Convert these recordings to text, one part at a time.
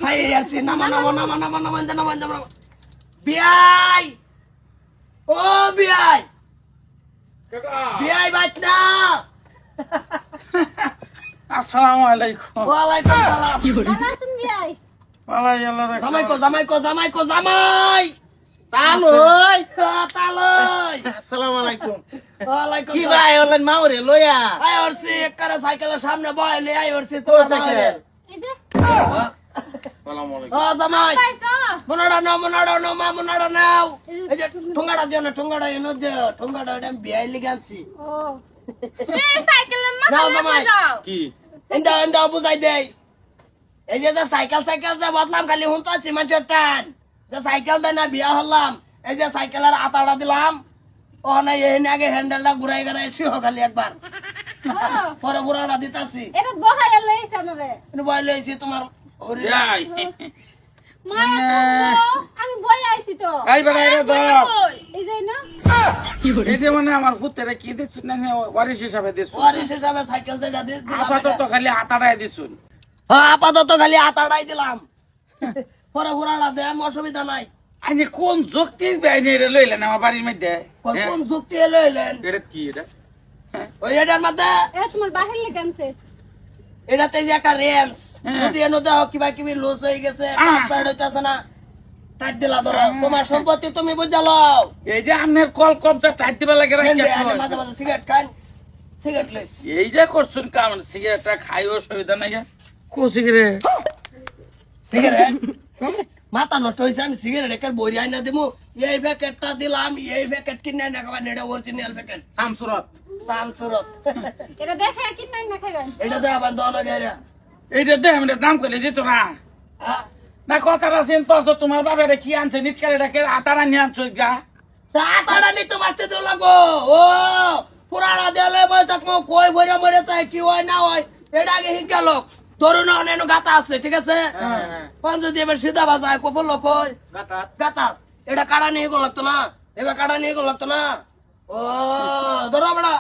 ভাই আসি নামা নামা নামা নামা নামা নামা নামা বিআই ও বিআই বিআই বাইত না আসসালামু আলাইকুম ওয়ালাইকুম সালাম ওয়ালাই আল্লাহ জামাই কো জামাই কো জামাই কো জামাই তালই তালই আসসালামু আলাইকুম ওয়ালাইকুম কি ভাই অনলাইন মাওরে লইয়া আই ওরছি একবারে সাইকেলের সামনে বয়লে আই ওরছি তো তোর সাইকেল আসসালামু আলাইকুম ও জামাই মনাড়া নাও মা মনাড়া নাও এই যে ঠুঙ্গাড়া দিও না ঠুঙ্গাড়া এনো যে ঠুঙ্গাড়া আমি বিআই লিগাছি নাও জামাই কি এন্দা বুঝাই দেই এই যে সাইকেল সাইকেল যে বদলাম খালি হুনতাছি মানুষের টান যে সাইকেল দেয় না বিয়া হলাম এই যে সাইকেলের আতাটা দিলাম ও না এই আগে হ্যান্ডেলটা ঘুরাই ঘুরাই শিও খালি একবার পরে ঘুরাটা দিতাছি বয় লইছি তোমার ওরে যাই আমি বই আইছি তো আই বেটা এটা দাও এই যে না এই যে মানে আমার পুত্রে কি দিছুন না ওয়ারিশ হিসাবে দিছুন ওয়ারিশ হিসাবে সাইকেল যেটা দিলাম আপাতত খালি আতাড়ায় দিছুন হ্যাঁ আপাতত খালি আতাটাই দিলাম পরে ঘুরাটা দে আমি অসুবিধা নাই আইনি কোন যুক্তি বাইনে রে লইলেন আমার বাড়ির মধ্যে কোন যুক্তি এলো এলেন এটা কি এটা ওই এটার মধ্যে এ তোমার বাহির লেগানছে এটাতে যে একটা রেঞ্জ হ্যাঁ। যদি এনে দাও কিবা কিবি লুজ হয়ে গেছে টাইট হইতাছে না টাইট দিলা ধরো তোমার সম্পত্তি তুমি বুঝালো এই যে আপনার কল কমটা টাইট দিবা লাগে মাঝে মাঝে সিগারেট খান সিগারেট লইছি এই যে করছুন কাম সিগারেটটা খাইও অসুবিধা নাই কো সিগারেট সিগারেট মাথা নষ্ট হয়েছে আমি সিগারেট একার বই আইনা দিমু এই প্যাকেটটা দিলাম এই প্যাকেট কিনে না খাবার এটা অরিজিনাল প্যাকেট শামসুরত সামসুরত এটা দেখে কি নাই না খাইবেন এটা দেয়া বান্ধ না গেরা এইটা দে আমি দাম করে দিত না না কথাটা চিন্তা তো তোমার বাবারে কি আনছে নিটকারে ডাকে আতারা নিয়ে আনছো গা আতাটা নিতে পারতে তো লাগো ও পুরানা দেলে বই থাকবো কই ভরে মরে তাই কি হয় না হয় এটা আগে হিট গেল ধরুন অনেক গাতা আছে ঠিক আছে পঞ্চ যদি এবার সিধা বাজায় কপল কই গাটাত গাতা এটা কাটা নিয়ে গো লাগতো না এবার কাটা নিয়ে গো লাগতো না ও ধরো বড়া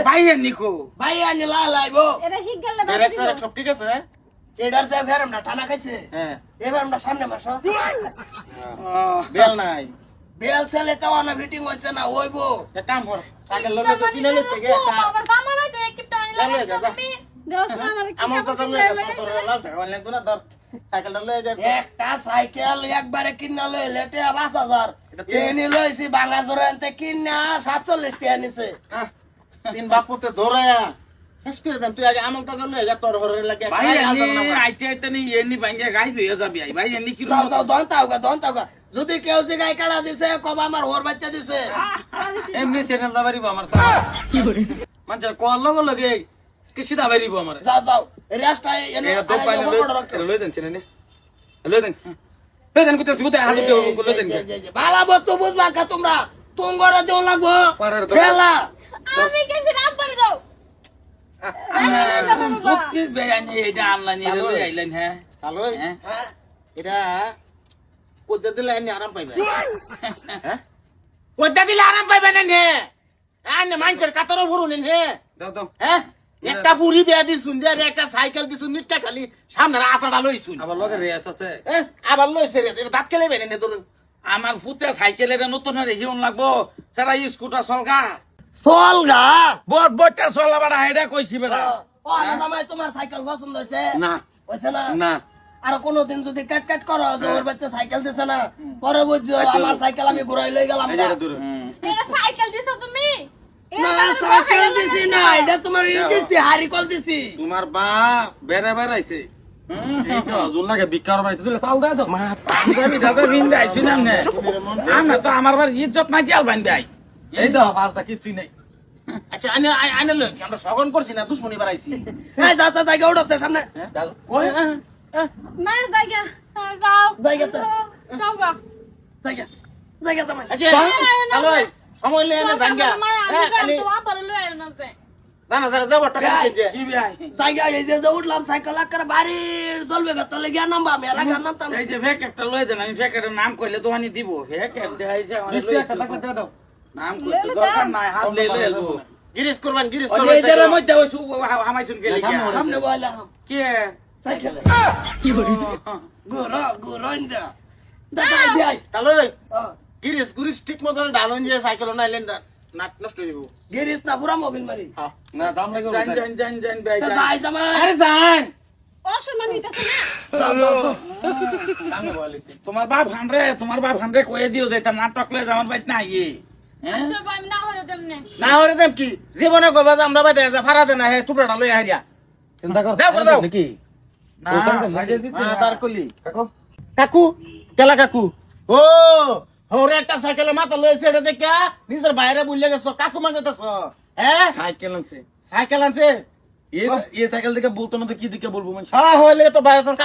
বাইরে নিকো ভাই আনি লাইবো এটা হিক গেলে এর এক সব ঠিক আছে এটার যে ফেরম না টানা খাইছে হ্যাঁ এবার আমরা সামনে বসো বেল নাই বেল ছেলে তো না ফিটিং হইছে না ওইবো এক কাম কর সাইকেল লগে তো কিনে নিতে গে আমার বাবা নাই তো একটু আনি লাগে তুমি দেওস না আমার কি আমার তো চলে তোর লাল লাগতো না ধর সাইকেলটা লয়ে যা একটা সাইকেল একবারে কিনা লই লেটে ৫,০০০ এটা এনে লইছি বাংলা জোরান্তে কিনা ৪৭ টাকা নিছে তিন বাপুতে ধরায়া শেষ করে দেন তুই আগে আমল তো লয়ে যা তোর ঘরে লাগে ভাই আইতে আইতে নি এনি ভাঙ্গে গাই দিয়ে যাবি ভাই এনি কি যাও যাও দন্তাওগা যদি কেউ যে গাই কাটা দিছে কবা আমার হোর বাচ্চা দিছে এমনি চ্যানেল দা বাড়িব আমার কি করে মানুষের কল লগে লগে কি সিধা বাড়িব আমার যাও রেস্টা এনে এটা দব পাইলে লই দেন চ্যানেল লই দেন কুতে কুতে হাত লই দেন ভালো বস্তু বুঝবা কা তোমরা তোমরা দেও লাগবো পাড়ার তো খেলা আমি কেন আব্বারে দাও যুক্তি বেআইনি এটা আনলাম লই আইলেন হ্যাঁ হ্যালো হ্যাঁ এটা পদ্ধতি দিলে এনে আরাম পাইবে হ্যাঁ ওটা দিলে আরাম পাইবেন নে আনে মানুষের কাতরও ভরুন নে দাও দাও হ্যাঁ একটা পুরি বিয়া দিছুন দে একটা সাইকেল দিছুন নিটকা খালি সামনে আটাটা লইছুন আবার লগে রেস আছে হ্যাঁ আবার লইছে রে এটা দাঁত কেলে বেনে ধরুন আমার ফুটে সাইকেলের নতুন রেজিওন লাগবো সারা স্কুটার চলগা চলগা বড়টা চলা বেড়া এটা কইছি বেড়া ও আনাদামাই তোমার সাইকেল পছন্দ হইছে না হইছে না না আর কোনদিন যদি কাট কাট করো যে ওর বাচ্চা সাইকেল দিছে না পরে বুঝছো আমার সাইকেল আমি ঘুরাই লই গেলাম এই না। যে দূর এটা সাইকেল দিছো তুমি না সাইকেল দিছি না এটা তোমার ই দিছি হারিকল দিছি তোমার বাপ বেড়া বেড়াইছে এই তো জুন লাগে বিকার বাড়াইছে তুই চাল দাও তো আমি দাদা বিন্দা আইছি না নে আমরা তো আমার বার ইজ্জত নাই চাল বান ভাই এই তো পাঁচটা কিছুই নাই আচ্ছা আনে আনে লই আমরা শগন করছি না দুশ্মনী বাড়াইছি এই যাও যাও জায়গা উঠছে সামনে কই না জায়গা যাও জায়গাতে। যাও গা জায়গা জায়গা তোমার আচ্ছা হ্যালো সময় লয়ে এনে জাঙ্গা হ্যাঁ খালি আব্বারে লই আইনা যায় জানা যারা যাব টাকা দিতে কি ভাই জায়গা এই যে উঠলাম সাইকেল আকার বাড়ির চলবে গা তলে গিয়া নামবা আমি এলাকার নামতাম এই যে ভ্যাকেটটা লই দেন আমি ভ্যাকেটের নাম কইলে দোকানি দিব ভ্যাকেট দেখাইছে আমার মিষ্টি একটা থাকলে দিয়ে দাও নাম কইতে দরকার নাই হাত লই লই যাবো গিরিশ করবেন ওই যে এটার মধ্যে ওই আমাইছুন গেলে সামনে বইলাম কি সাইকেলে ঘুরো ঘুরো ইন্দা দাদা বিয়াই তাহলে গিরিস গুরিস ঠিক মতন ডালন যে সাইকেল নাইলেন নাট নষ্ট হয়ে যাবো গিরিস না পুরা মোবিল মারি না দাম লাগবে জান ভাই তা যাই জামাই আরে জান অসম্মান হইতাছে না আমি বলেছি তোমার বাপ হান্ড্রে কয়ে দিও যে এটা নাটক লয়ে আমার বাইত না ইয়ে হ্যাঁ আচ্ছা ভাই, আমি না হরে তেমনে না হরে দেম কি জীবনে কইবা যে আমরা বাইতে যা ফারাতে না হে টুকরাটা লই আইয়া চিন্তা কর যাও, যাও। নাকি না লাগে দিতে তার কলি কাকু কাকু কেলা কাকু ও হরে একটা সাইকেলে মাথা লইছে এটা দেখা নিজের বাইরে বুঝলে গেছো কাকু মাগতেছ হ্যাঁ সাইকেল আনছে সাইকেল আনছে এই সাইকেল দেখে বলতো না তো কি দিকে বলবো মানে হ্যাঁ হলে তো বাইরে কাকু